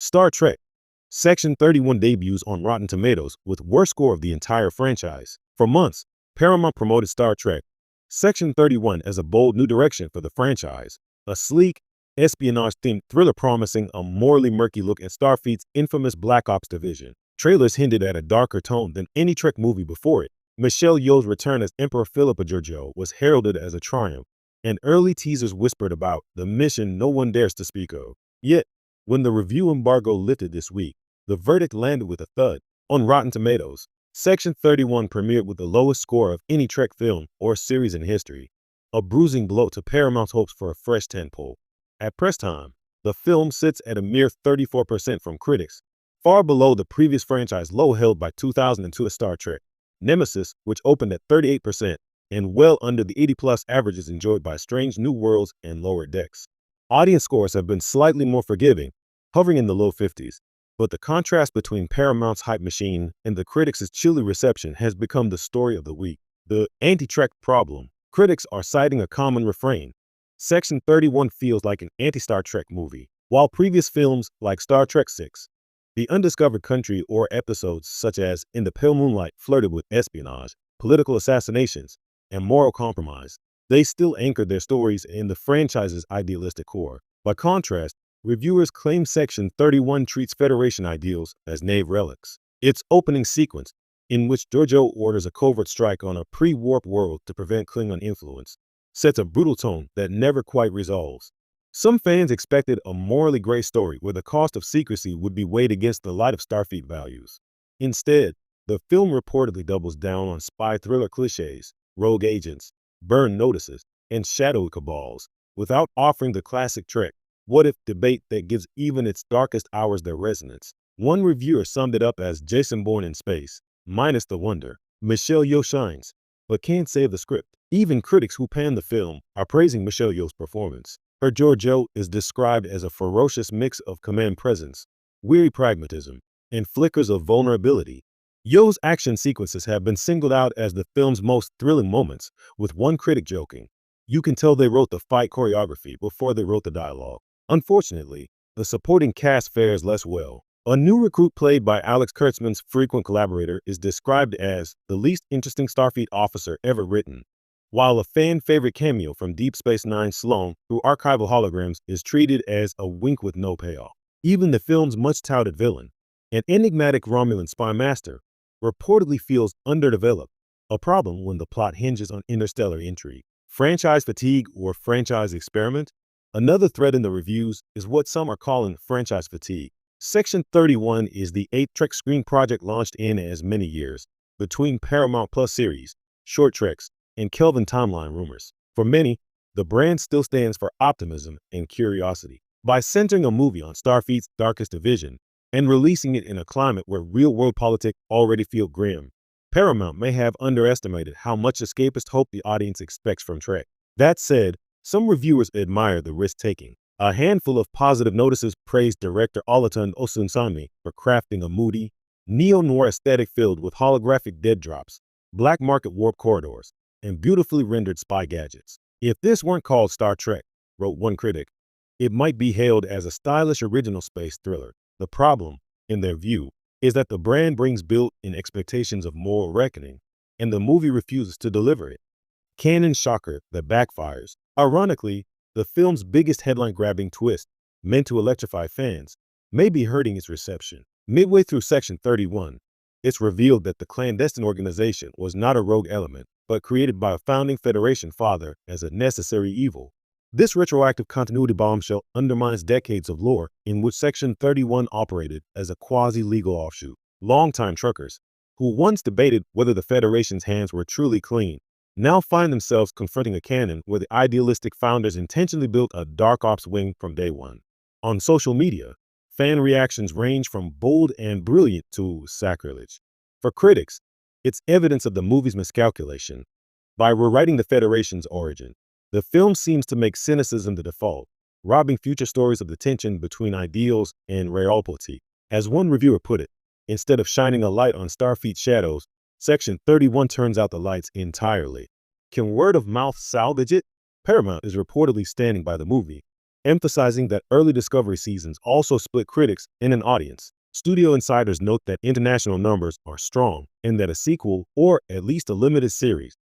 Star Trek. Section 31 debuts on Rotten Tomatoes with worst score of the entire franchise. For months, Paramount promoted Star Trek. Section 31 as a bold new direction for the franchise. A sleek, espionage-themed thriller promising a morally murky look at Starfleet's infamous Black Ops division. Trailers hinted at a darker tone than any Trek movie before it. Michelle Yeoh's return as Emperor Philippa Georgiou was heralded as a triumph, and early teasers whispered about the mission no one dares to speak of. Yet, when the review embargo lifted this week, the verdict landed with a thud. On Rotten Tomatoes, Section 31 premiered with the lowest score of any Trek film or series in history, a bruising blow to Paramount's hopes for a fresh tentpole. At press time, the film sits at a mere 34% from critics, far below the previous franchise low held by 2002's Star Trek Nemesis, which opened at 38%, and well under the 80-plus averages enjoyed by Strange New Worlds and Lower Decks. Audience scores have been slightly more forgiving, hovering in the low 50s, but the contrast between Paramount's hype machine and the critics' chilly reception has become the story of the week. The anti-Trek problem. Critics are citing a common refrain. Section 31 feels like an anti-Star Trek movie, while previous films like Star Trek VI, The Undiscovered Country, or episodes such as In the Pale Moonlight flirted with espionage, political assassinations, and moral compromise. They still anchored their stories in the franchise's idealistic core. By contrast, reviewers claim Section 31 treats Federation ideals as naive relics. Its opening sequence, in which Georgiou orders a covert strike on a pre-warp world to prevent Klingon influence, sets a brutal tone that never quite resolves. Some fans expected a morally gray story where the cost of secrecy would be weighed against the light of Starfleet values. Instead, the film reportedly doubles down on spy thriller cliches, rogue agents, burn notices, and shadowy cabals, without offering the classic Trek what-if debate that gives even its darkest hours their resonance. One reviewer summed it up as Jason Bourne in space, minus the wonder. Michelle Yeoh shines, but can't save the script. Even critics who panned the film are praising Michelle Yeoh's performance. Her Georgiou is described as a ferocious mix of command presence, weary pragmatism, and flickers of vulnerability. Yeoh's action sequences have been singled out as the film's most thrilling moments, with one critic joking, "You can tell they wrote the fight choreography before they wrote the dialogue." Unfortunately, the supporting cast fares less well. A new recruit played by Alex Kurtzman's frequent collaborator is described as the least interesting Starfleet officer ever written, while a fan-favorite cameo from Deep Space Nine Sloan through archival holograms is treated as a wink with no payoff. Even the film's much-touted villain, an enigmatic Romulan spy master, reportedly feels underdeveloped, a problem when the plot hinges on interstellar intrigue. Franchise fatigue or franchise experiment? Another thread in the reviews is what some are calling franchise fatigue. Section 31 is the 8th Trek screen project launched in as many years, between Paramount Plus series, short treks, and Kelvin timeline rumors. For many, the brand still stands for optimism and curiosity. By centering a movie on Starfleet's darkest division and releasing it in a climate where real-world politics already feel grim, Paramount may have underestimated how much escapist hope the audience expects from Trek. That said, some reviewers admire the risk-taking. A handful of positive notices praised director Olatunde Osunsanmi for crafting a moody, neo-noir aesthetic filled with holographic dead drops, black market warp corridors, and beautifully rendered spy gadgets. If this weren't called Star Trek, wrote one critic, it might be hailed as a stylish original space thriller. The problem, in their view, is that the brand brings built-in expectations of moral reckoning, and the movie refuses to deliver it. Canon shocker that backfires. Ironically, the film's biggest headline-grabbing twist, meant to electrify fans, may be hurting its reception. Midway through Section 31, it's revealed that the clandestine organization was not a rogue element, but created by a founding Federation father as a necessary evil. This retroactive continuity bombshell undermines decades of lore in which Section 31 operated as a quasi-legal offshoot. Longtime truckers, who once debated whether the Federation's hands were truly clean, now find themselves confronting a canon where the idealistic founders intentionally built a dark ops wing from day one. On social media, fan reactions range from bold and brilliant to sacrilege. For critics, it's evidence of the movie's miscalculation. By rewriting the Federation's origin, the film seems to make cynicism the default, robbing future stories of the tension between ideals and realpolitik. As one reviewer put it, instead of shining a light on Starfleet's shadows, Section 31 turns out the lights entirely. Can word of mouth salvage it? Paramount is reportedly standing by the movie, emphasizing that early Discovery seasons also split critics and an audience. Studio insiders note that international numbers are strong and that a sequel, or at least a limited series,